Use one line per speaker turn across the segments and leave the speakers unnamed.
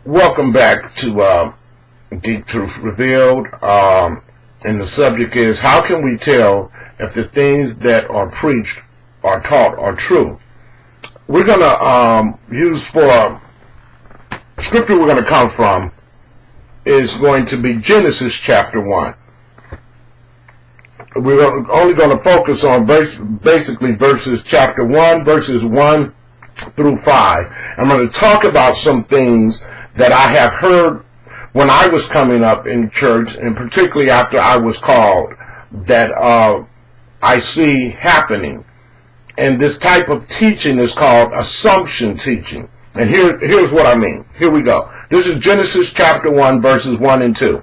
Welcome back to Deep Truth Revealed. And the subject is, how can we tell if the things that are preached or taught are true? We're going to use for scripture we're going to come from is going to be Genesis chapter 1. We're only going to focus on basically verses chapter 1, verses 1 through 5. I'm going to talk about some things that I have heard when I was coming up in church, and particularly after I was called, that I see happening. And this type of teaching is called assumption teaching. And here's what I mean. Here we go. This is Genesis chapter 1, verses 1 and 2.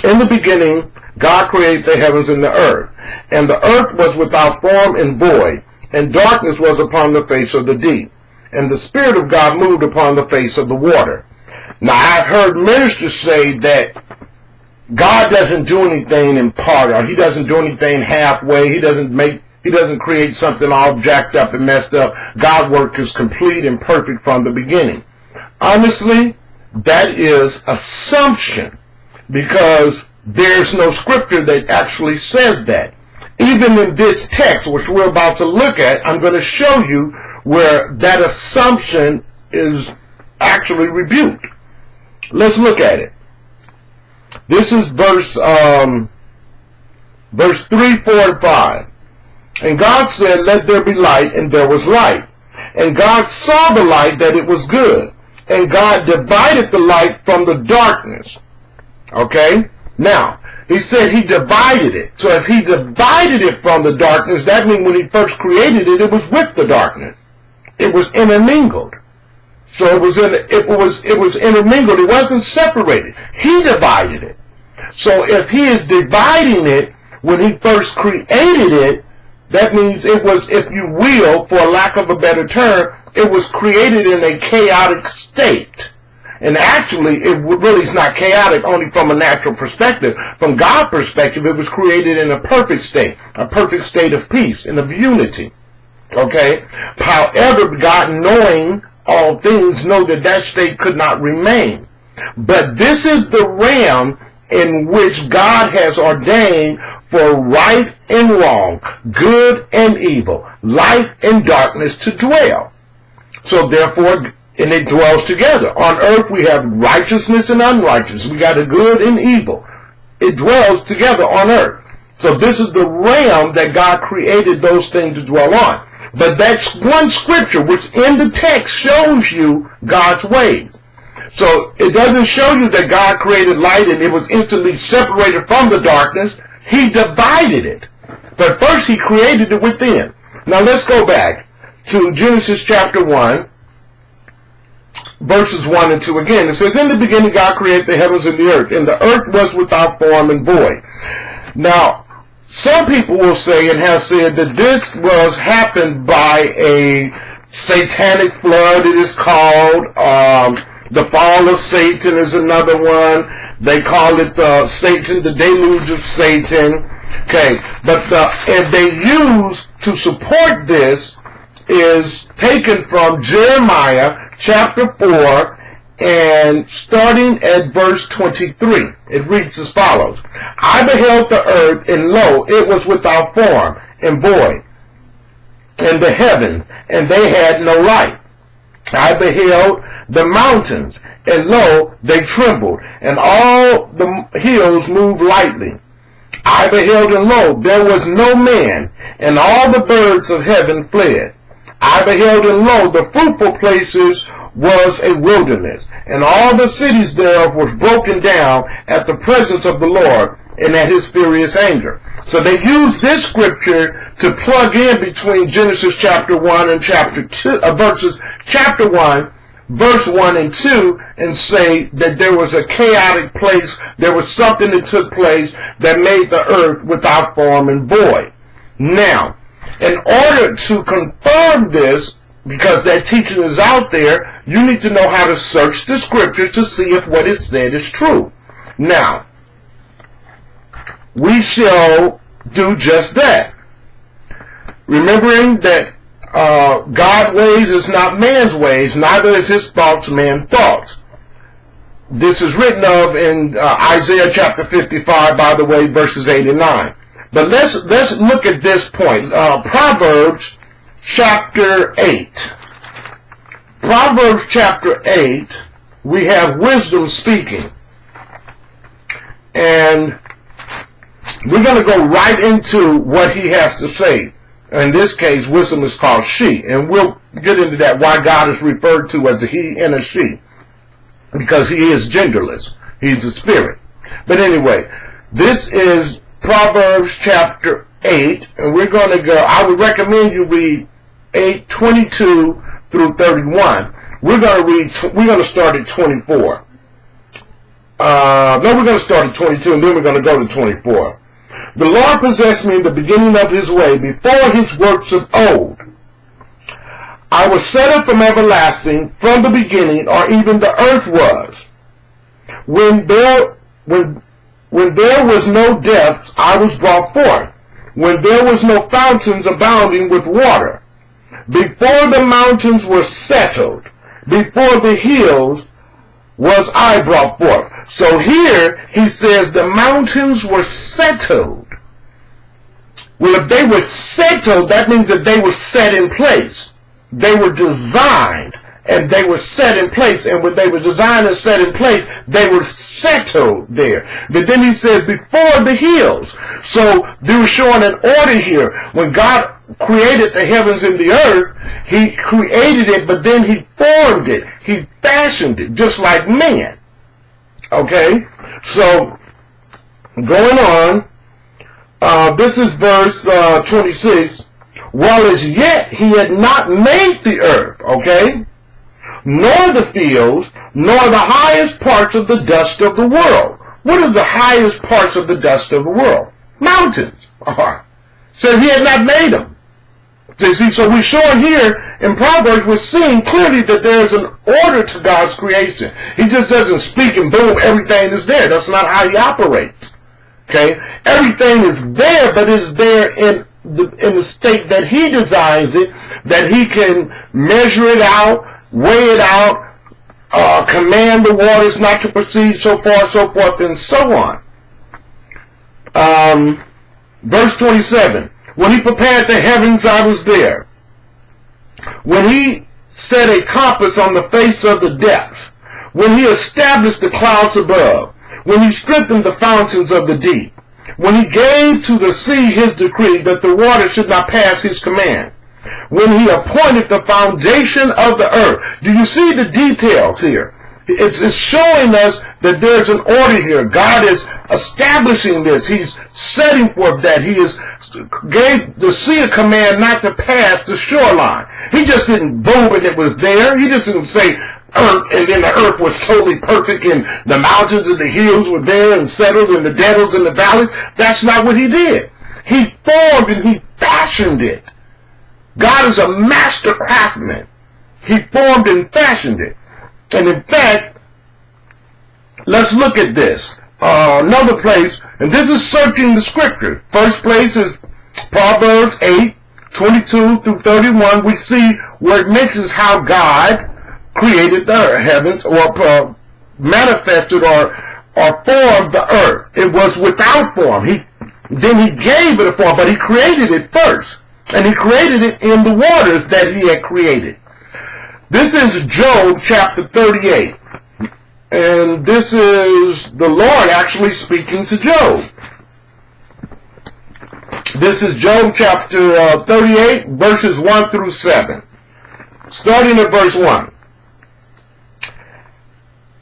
In the beginning, God created the heavens and the earth. And the earth was without form and void, and darkness was upon the face of the deep. And the Spirit of God moved upon the face of the water. Now, I've heard ministers say that God doesn't do anything in part, or He doesn't do anything halfway. He doesn't create something all jacked up and messed up. God's work is complete and perfect from the beginning. Honestly, that is assumption, because there's no scripture that actually says that. Even in this text, which we're about to look at, I'm going to show you where that assumption is actually rebuked. Let's look at it. This is verse 3, 4, and 5. And God said, "Let there be light," and there was light. And God saw the light that it was good. And God divided the light from the darkness. Okay? Now, He said He divided it. So if He divided it from the darkness, that means when He first created it, it was with the darkness. It was intermingled. So it was intermingled. It wasn't separated. He divided it. So if He is dividing it when He first created it, that means it was, if you will, for lack of a better term, it was created in a chaotic state. And actually, it really is not chaotic only from a natural perspective. From God's perspective, it was created in a perfect state of peace and of unity. Okay? However, God, knowing all things, know that that state could not remain. But this is the realm in which God has ordained for right and wrong, good and evil, light and darkness to dwell. So therefore, and it dwells together. On earth we have righteousness and unrighteousness. We got a good and evil. It dwells together on earth. So this is the realm that God created those things to dwell on. But that's one scripture which in the text shows you God's ways. So it doesn't show you that God created light and it was instantly separated from the darkness. He divided it. But first He created it within. Now let's go back to Genesis chapter 1, verses 1 and 2 again. It says, "In the beginning God created the heavens and the earth was without form and void." Now, some people will say and have said that this was happened by a satanic flood. It is called the fall of Satan is another one. They call it Satan, the deluge of Satan. Okay, but and they use to support this is taken from Jeremiah chapter 4 and starting at verse 23. It reads as follows: "I beheld the earth, and lo, it was without form and void, and the heavens, and they had no light. I beheld the mountains, and lo, they trembled, and all the hills moved lightly. I beheld, and lo, there was no man, and all the birds of heaven fled. I beheld, and lo, the fruitful places was a wilderness, and all the cities thereof were broken down at the presence of the Lord and at His furious anger." So they use this scripture to plug in between Genesis chapter 1 and chapter 2, chapter 1, verse 1 and 2, and say that there was a chaotic place, there was something that took place that made the earth without form and void. Now, in order to confirm this, because that teaching is out there, you need to know how to search the scripture to see if what is said is true. Now, we shall do just that. Remembering that God's ways is not man's ways, neither is His thoughts man's thoughts. This is written of in Isaiah chapter 55, by the way, verses 8 and 9. But let's look at this point. Proverbs chapter 8. Proverbs chapter 8, we have wisdom speaking. And we're going to go right into what he has to say. In this case, wisdom is called she. And we'll get into that, why God is referred to as a he and a she. Because he is genderless. He's a spirit. But anyway, this is Proverbs chapter 8. And we're going to go, I would recommend you read 8:22 through 31. We're going to start at 24. No, we're going to start at 22 and then we're going to go to 24. The Lord possessed me in the beginning of his way, before his works of old. I was set up from everlasting, from the beginning, or even the earth was. When there was no depths, I was brought forth. When there was no fountains abounding with water. Before the mountains were settled, before the hills was I brought forth. So here he says the mountains were settled. Well, if they were settled, that means that they were set in place. They were designed and they were set in place. And when they were designed and set in place, they were settled there. But then he says before the hills. So they were showing an order here. When God created the heavens and the earth, he created it, but then he formed it. He fashioned it, just like man. Okay? So, going on, this is verse 26. While as yet he had not made the earth, okay, nor the fields, nor the highest parts of the dust of the world. What are the highest parts of the dust of the world? Mountains. So he had not made them. See, so we're showing here in Proverbs, we're seeing clearly that there's an order to God's creation. He just doesn't speak and boom, everything is there. That's not how he operates. Okay? Everything is there, but it's there in the state that he designs it, that he can measure it out, weigh it out, command the waters not to proceed, so forth, and so on. Verse 27. When he prepared the heavens, I was there. When he set a compass on the face of the depths. When he established the clouds above. When he strengthened the fountains of the deep. When he gave to the sea his decree that the water should not pass his command. When he appointed the foundation of the earth. Do you see the details here? It's showing us that there's an order here. God is establishing this. He's setting forth that. He gave the sea a command not to pass the shoreline. He just didn't boom and it was there. He just didn't say earth and then the earth was totally perfect and the mountains and the hills were there and settled and the deserts and the valleys. That's not what he did. He formed and he fashioned it. God is a master craftsman. He formed and fashioned it. And in fact, let's look at this. Another place, and this is searching the scripture. First place is Proverbs 8:22 through 31. We see where it mentions how God created the heavens, or manifested or formed the earth. It was without form. Then he gave it a form, but he created it first. And he created it in the waters that he had created. This is Job chapter 38. And this is the Lord actually speaking to Job. This is Job chapter 38, verses 1 through 7. Starting at verse 1.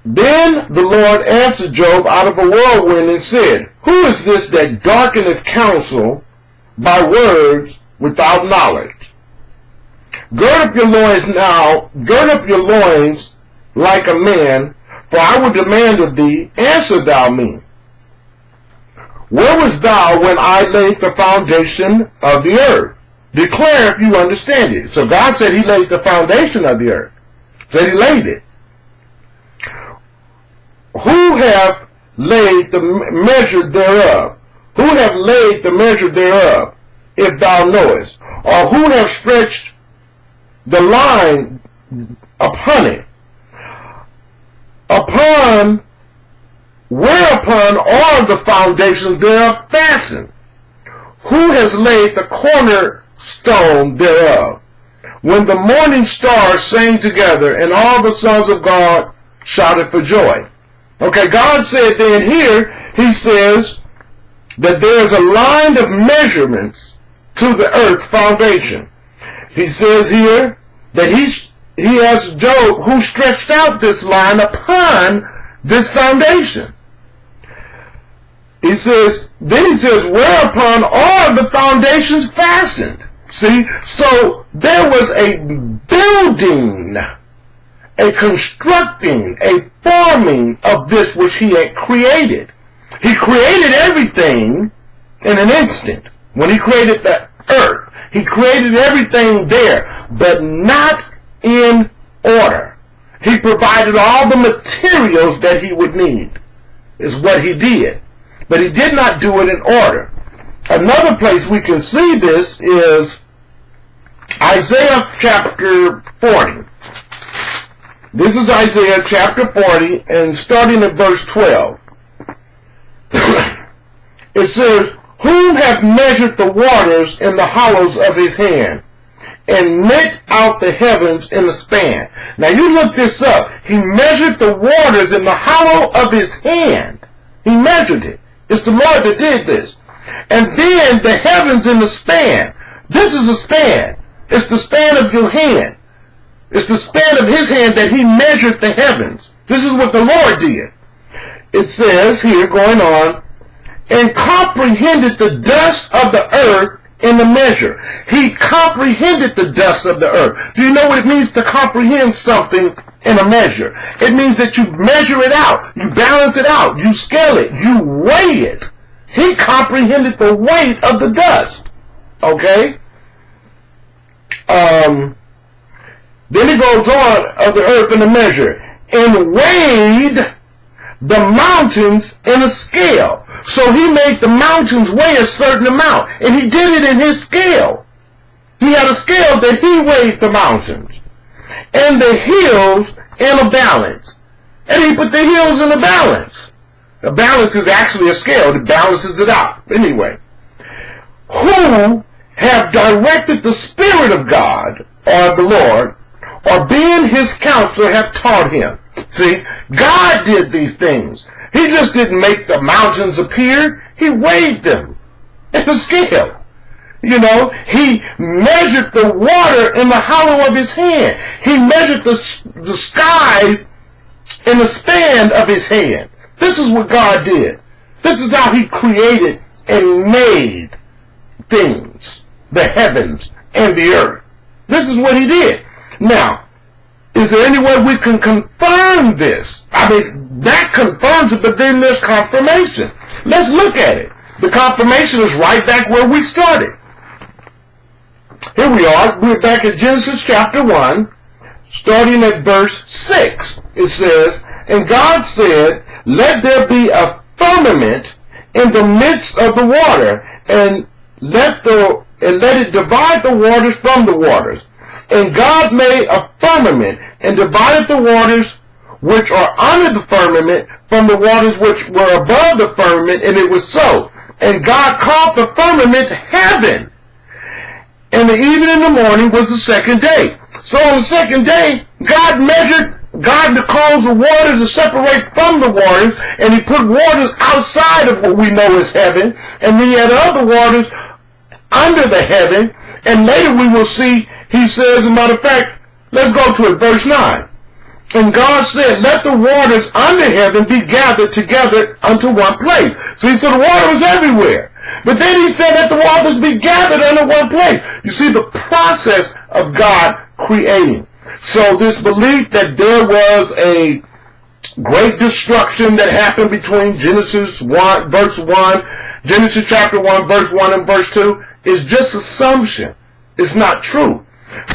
Then the Lord answered Job out of a whirlwind and said, Who is this that darkeneth counsel by words without knowledge? Gird up your loins now, gird up your loins like a man, for I will demand of thee, answer thou me. Where was thou when I laid the foundation of the earth? Declare if you understand it. So God said he laid the foundation of the earth. Said he laid it. Who have laid the measure thereof? Who have laid the measure thereof, if thou knowest? Or who have stretched the line upon it? Upon whereupon all the foundations thereof fastened? Who has laid the cornerstone thereof? When the morning stars sang together, and all the sons of God shouted for joy. Okay, God said then here, he says that there's a line of measurements to the earth's foundation. He says here that he asked Job who stretched out this line upon this foundation. He says, whereupon all the foundations fastened. See, so there was a building, a constructing, a forming of this which he had created. He created everything in an instant. When he created the earth, he created everything there, but not in order. He provided all the materials that he would need, is what he did. But he did not do it in order. Another place we can see this is Isaiah chapter 40. This is Isaiah chapter 40, and starting at verse 12. It says, whom have measured the waters in the hollows of his hand, and knit out the heavens in a span. Now you look this up. He measured the waters in the hollow of his hand. He measured it. It's the Lord that did this. And then the heavens in the span. This is a span. It's the span of your hand. It's the span of his hand that he measured the heavens. This is what the Lord did. It says here, going on, and comprehended the dust of the earth in the measure. He comprehended the dust of the earth. Do you know what it means to comprehend something in a measure? It means that you measure it out, you balance it out, you scale it, you weigh it. He comprehended the weight of the dust. Okay? Then he goes on, of the earth in a measure, and weighed the mountains in a scale. So he made the mountains weigh a certain amount, and he did it in his scale. He had a scale that he weighed the mountains, and the hills in a balance. And he put the hills in a balance. A balance is actually a scale that balances it out. Anyway, who have directed the Spirit of God, or the Lord, or being his counselor have taught him. See, God did these things. He just didn't make the mountains appear. He weighed them in a scale. You know, he measured the water in the hollow of his hand. He measured the skies in the span of his hand. This is what God did. This is how he created and made things, the heavens and the earth. This is what he did. Now, is there any way we can confirm this? I mean, that confirms it, but then there's confirmation. Let's look at it. The confirmation is right back where we started. Here we are. We're back at Genesis chapter 1, starting at verse 6. It says, and God said, let there be a firmament in the midst of the water, and let it divide the waters from the waters. And God made a firmament, and divided the waters which are under the firmament from the waters which were above the firmament, and it was so. And God called the firmament heaven. And the evening and the morning was the second day. So on the second day, God caused the water to separate from the waters, and he put waters outside of what we know as heaven, and then he had other waters under the heaven. And later we will see, he says, as a matter of fact, let's go to it, verse 9. And God said, let the waters under heaven be gathered together unto one place. See, so the water was everywhere. But then he said, let the waters be gathered under one place. You see the process of God creating. So this belief that there was a great destruction that happened between Genesis 1, verse 1, Genesis chapter 1, verse 1 and verse 2 is just assumption. It's not true.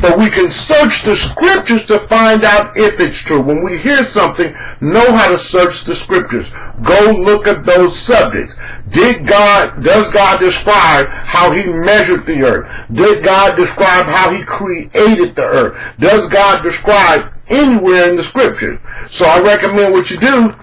But we can search the scriptures to find out if it's true. When we hear something, know how to search the scriptures. Go look at those subjects. Does God describe how he measured the earth? Did God describe how he created the earth? Does God describe anywhere in the scriptures? So I recommend what you do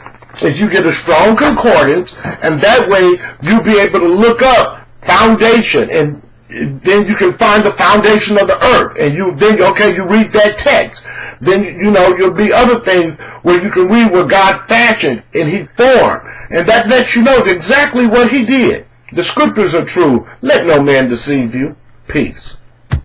is you get a strong concordance, and that way you'll be able to look up foundation, and then you can find the foundation of the earth, and you read that text. Then you'll be other things where you can read where God fashioned and He formed, and that lets you know exactly what He did. The scriptures are true. Let no man deceive you. Peace.